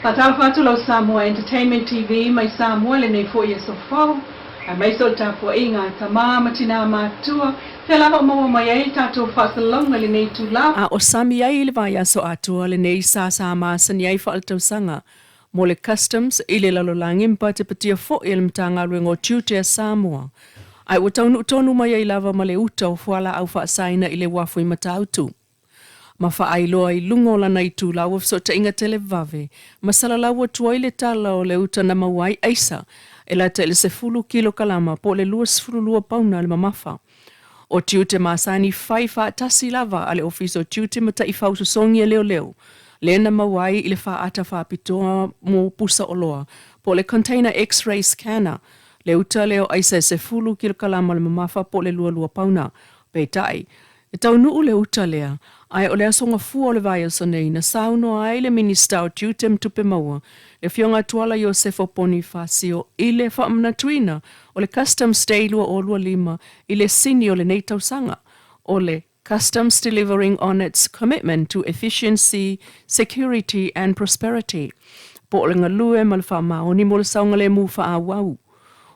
Fatal fatu Samoa Entertainment TV mai Samoa le nei fo so fo. A mai so tapo inga tama matina matua. Tela ho mo mai ai tato fasalonga le nei tula. A o sami ai le vai aso atua le nei sa ma sani ai fa alto sanga. Mo le customs i le lalolangi mpa te patia fo i le mtanga luengo tute a Samoa. Ai o tonu mai ai lava ma le uta o fuala au fa saina i le wafu i matautu. Ma fa ai loa i lungo la nei tu lau so te inga tele vave. Ma sala lau tua i le tala o le uta na mawai aisa. E la te le se fulu kilo kalama po le lua sifuru lua pauna le mamafa. O tiute masani fai fa tasi lava ale ofiso tiute mata i fausu songi e leo leo. Le na mawai i le fa ata fa pitoa mo pusa oloa. Po le container x-ray scanner. Le uta leo aisa se fulu kilo kalama le mamafa po le lua pauna. Peitai. E tau nuu le uta lea. Ai o le asonga fua le vai so nei na sauno ai le minister o tiutem tupe maua. Le fionga tuala Iosefo Bonifacio i le whaamna tuina o le customs Leilua o lua lima i le sini o le nei tausanga. O le customs delivering on its commitment to efficiency, security and prosperity. Po o le ngalue ma le whaamaoni mo le saunga le mu whaawau.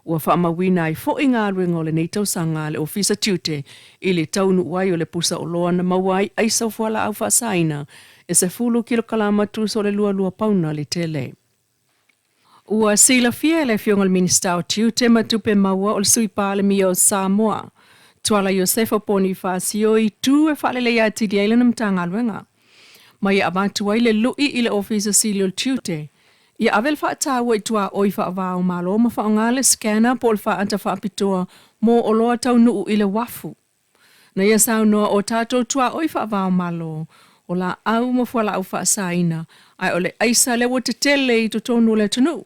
Ua whaamawina ai fo inga ruenga o le nei tausanga le ofisa tiute i le taunu wai o le pusa o loa na mawai aisa fuala au whaasaina e se fulu kilo kalama tu so le lua pauna le tele. Ua sila fia le fionga le minister o tiute matupe maua o le suipa le mia o Samoa. Tuala Iosefo Bonifacio i tu e whaalele ia tidi aile na mtanga luenga. Mai abatu ai le lui i le ofisa sili o tiute. Ia avel whaatawa i tua oi whaavao malo ma whaongale scanner po le whaanta whaapitoa mo o loa tau nuu i le wafu. Na ia saunoa o tātou tua oi whaavao malo o la au ma fuala au whaasaina ai o le aisa le wa te tele i to tonu le tunu.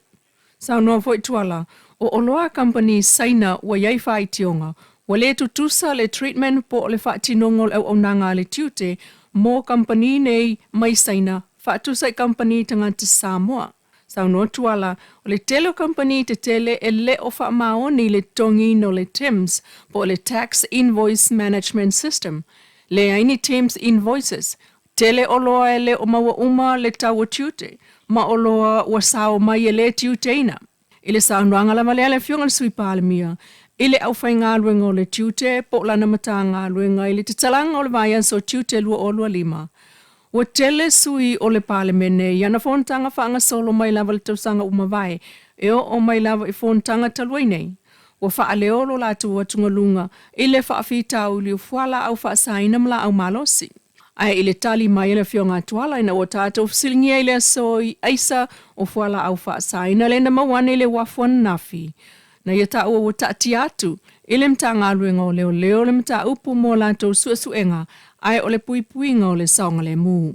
Saunoa fo i tuala o loa company saina wa iai whaitionga wa le tutusa le treatment po le whaatinongol au onanga le tiute mo company nei mai saina whaatusa i company tangata Samoa. Saunoa tuala, o le tele company te tele e le o whaamaoni le tongi no le TIMS po le Tax Invoice Management System. Le aini TIMS Invoices, tele o loa e le o maua uma le taua tiute, ma o loa wa sao mai e le tiuteina. Ile saunoanga la malea le fionga le suipa le mia, ile au whai ngā luenga o le tiute, po lana mata ngā luenga ile te talanga o le vaya so tiute lua o lua lima. Wa tele sui o le palemene, iana fontanga whaanga solo mai lava le tausanga umawai, e o mai lava i fontanga taluai nei. Wa wha leolo la tua tungalunga, ile wha whitau li ufuala au wha saina mla au malosi. Ai ile tali mai le fionga tuala ina o tātou fsilingia ile soi aisa o fuala au wha saina le na mawane le wafuan nafi. Na ia ta o tati atu, ile mta ngā luenga o leo le mta upu mo lātou suenga, ai o le puipuinga o le saonga le mu.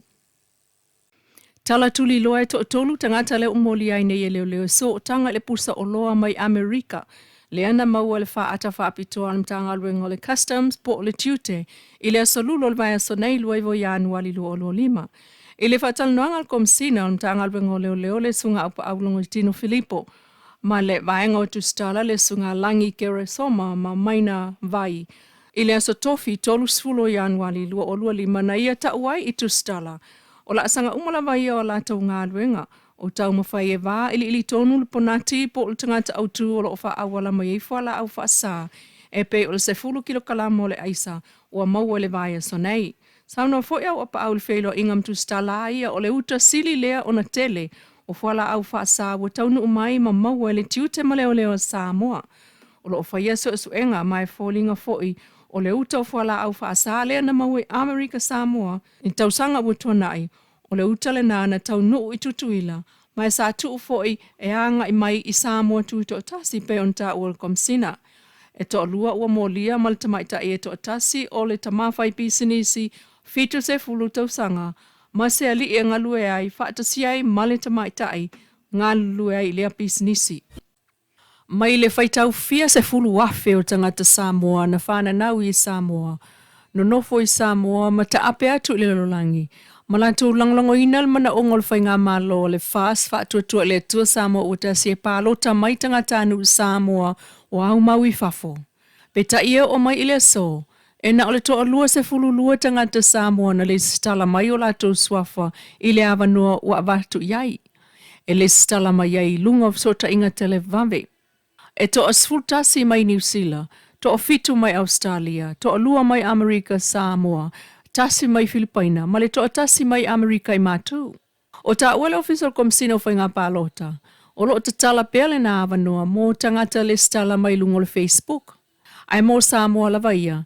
Tala tuli loa e tolu tangata le umoli ai nei e leo so o tanga le pusa o loa mai Amerika. Le ana maua le wha ata wha apitoa le mtanga luenga o le customs po o le tiute, i le asolulo le vai aso nei lua i vo Januari lua o lua lima. I le whatal noanga al komsina o le mtanga luenga o leo le sunga au aulongo i Tino Filippo. Ma le vaenga o tustala le sunga langi kere soma ma maina vai. I le aso tofi tolu sfulo Januari lua o lua lima na ia ta uai i tustala. O la asanga umala vai o la tau ngā luenga. O tau mawhai e wā ili tonu le ponati po le tangata autu o lo wha awala mai e whala au wha sa. E pe o le se fulu kilo kalama o le aisa o a maua le vai aso nei. Sauna fo iau apa au le whelo ingam tustala ia o le uta sili lea o na tele o whala au wha sa o taunu umai ma maua le tiute ma leo Samoa. O lo wha yeso e suenga mai fōlinga fōi o le uta o whala au wha sa lea na maua i Amerika Samoa i tausanga wutonai o le uta le nana tau nuu i tutuila mai sa tuu fōi e anga i mai i Samoa tuito tasi pe on ta ua komsina. E to lua ua molia mal tamaita e to tasi o le tamawhai pisinisi fitu se fulu tausanga ma se ali e ngalue ai whaatasi ai male tamaita ai ngalue ai lea pisinisi. Mai le whaitau fia se fulu wafe o tangata Samoa na whana nau i Samoa. No nofo i Samoa ma ta ape atu le lolangi. Malatu langlongo inal mana ongol whainga malo le fast whaatuatua le tua Samoa o ta se palo ta mai tangata anu Samoa o au maui fafo. Peta ia o mai ile so. E na ole toa lua se fulu lua tangata Samoa na le stala mai o lato swafa ile avanua o avatu iai. e le stala mai ai lunga so ta inga tele vave. E to asfultasi mai New Zealand, to o fitu mai Australia, to o lua mai Amerika Samoa, tasi mai Filipina, male to o tasi mai Amerika i matu. O ta uele official komsino fai ngā pālota, o lo te tala pele na avanoa mō tangata le stala mai lungo le Facebook. Ai mō Samoa lava ia,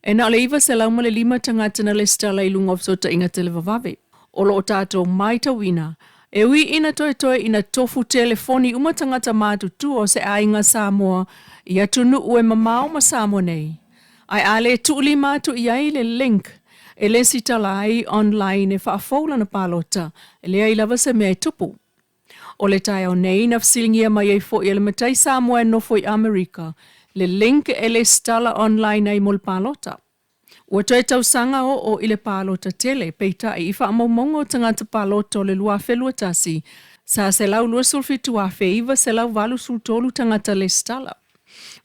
e na le iwa se lauma le 5 tangata na le stala i lungo so ta inga tele vavave. O lo o tātou mai tawina, e ui ina toe ina tofu telefoni uma tangata mātutu o se ainga Samoa i atunu ue mamao ma Samoa nei. Ai ale tuuli mātu i ai le link e le sitalai online e whaafola na pālota e le ai lava se mea tupu. O le tai au nei na fsilingia mai ei fo i le matai Samoa e nofo i Amerika le link e le stala online ai mol pālota. Ua toe tausanga o i le pālota tele, peita i wha amaumongo tangata pālota o le lua whelua tasi, sa se lau lua sulfitu a wheiva se lau walu sultolu tangata le stala.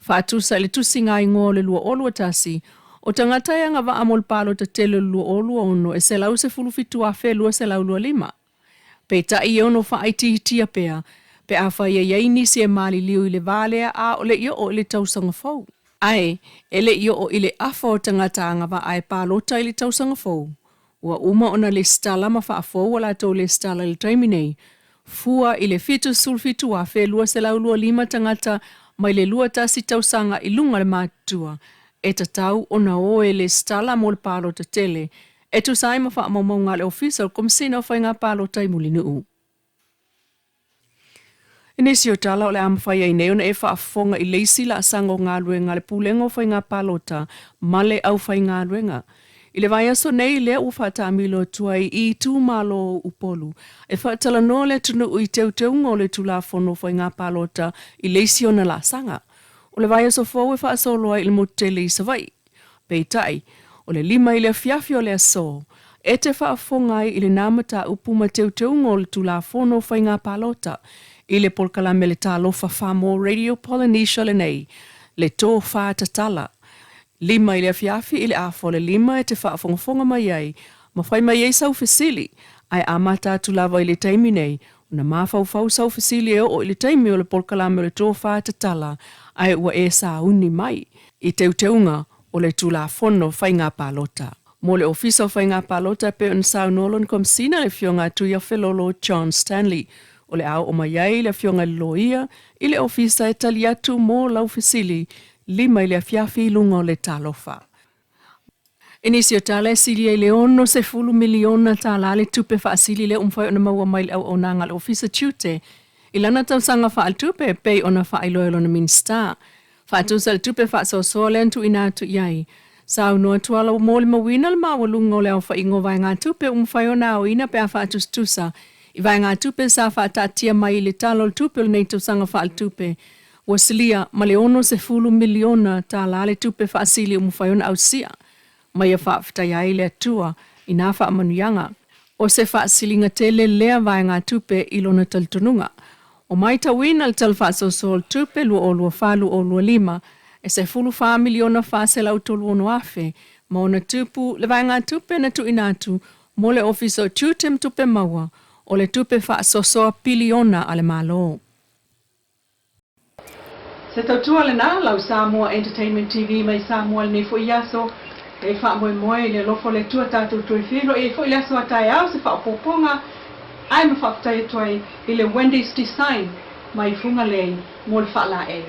Whaatusa le tusinga i ngō le lua olua tasi, o tangata ia ngā wa amol pālota tele lua olua ono e se lau se fulufitu a whelua se lau lua 5. Peita i ono wha aitihitia pea, pe a wha ia iaini se mali liu i le valea a o le ia o le tausanga fau. Ai, ele io o ile afo tangata ngava ai pālota ili tausanga fau. Ua uma ona le stala ma wha afo wala tau le stala le taiminei. Fua ile fitu sulfitu a whelua se lau lua 5 tangata mai le lua tasi tausanga i lunga le mātua. E tatau ona oe le stala mo le pālota tele. E tu sai ma wha amaunga le official komsina o whai ngā pālota i mulinu u. Inesi o tala o le amawhai ai nei ona e whaafonga i leisi la asango ngā luenga le pulengo whai ngā pālota male au whai ngā luenga. I le vai aso nei lea u whaatamilo tuai i tū malo upolu. E whaatala no le tunu ui teu ngō le tulafono whai ngā pālota i leisi o na la sanga. O le vai aso fōu e whaasoloa i le motele i savai. Peitai, o le 5 i le fiafi o le aso. E te whaafonga i le nāmata upuma teu ngō le tulafono whai ngā pālota. I le polkalame le talofa whamo Radio Polynesia le nei, le tō whātatala. 5 i le fiafi i le afo le 5 e te whaafongafonga mai ai, ma whai mai ei sau fesili, ai amata tu lava i le taimi nei, una mawhau sau fesili e o i le taimi o le polkalame le tō whātatala, ai ua e sa uni mai, i teuteunga o le tulafono whai ngā pālota. Mo le ofisa whai ngā pālota pe un sau nolon komsina le fionga tuia whelolo John Stanley, o le au o mai ai le fionga loia, i le ofisa e tali atu mō lau fesili, 5 i le fiafi lunga o le talofa. Inisi o tala e sili ai le ono se 10 miliona tala le tupe whaasili le umwhai ona maua mai le au o nanga le ofisa tute, i lana tausanga wha al tupe pei ona wha iloelo na minsta. Whaatusa le tupe wha sosoa le antu ina atu iai, sa unua tuala o mō le mawina le maua lunga o le au wha ingo vai ngā tupe umwhai ona au ina pea whaatustusa, i vai ngā tupe sa whaatatia mai le talo le tupe le nei tausanga wha al tupe. Wasilia, ma le ono se 10 miliona ta la le tupe whaasili umwhaiona au sia. Mai a whaafitai ai le atua i nā whaamanuianga. O se whaasilinga tele lea vai ngā tupe i lona taltonunga. O mai tawina le talwhaasoso le tupe lua o lua whalu o lua 5, e se 10 miliona whaasela utolu ono afe, ma ona tupu le vai ngā tupe na tu inatu, mo le ofiso tutem tupe maua, o le tupe whaasosoa piliona ale malo. Se tautua le nā lau Samoa Entertainment TV mai Samoa le nefo i aso, e wha moe le lofo le tua tātou tui whiro, e fo i aso atai au se wha poponga, ai ma wha tuai i le Wendy's Design mai funga lei mo le wha la e.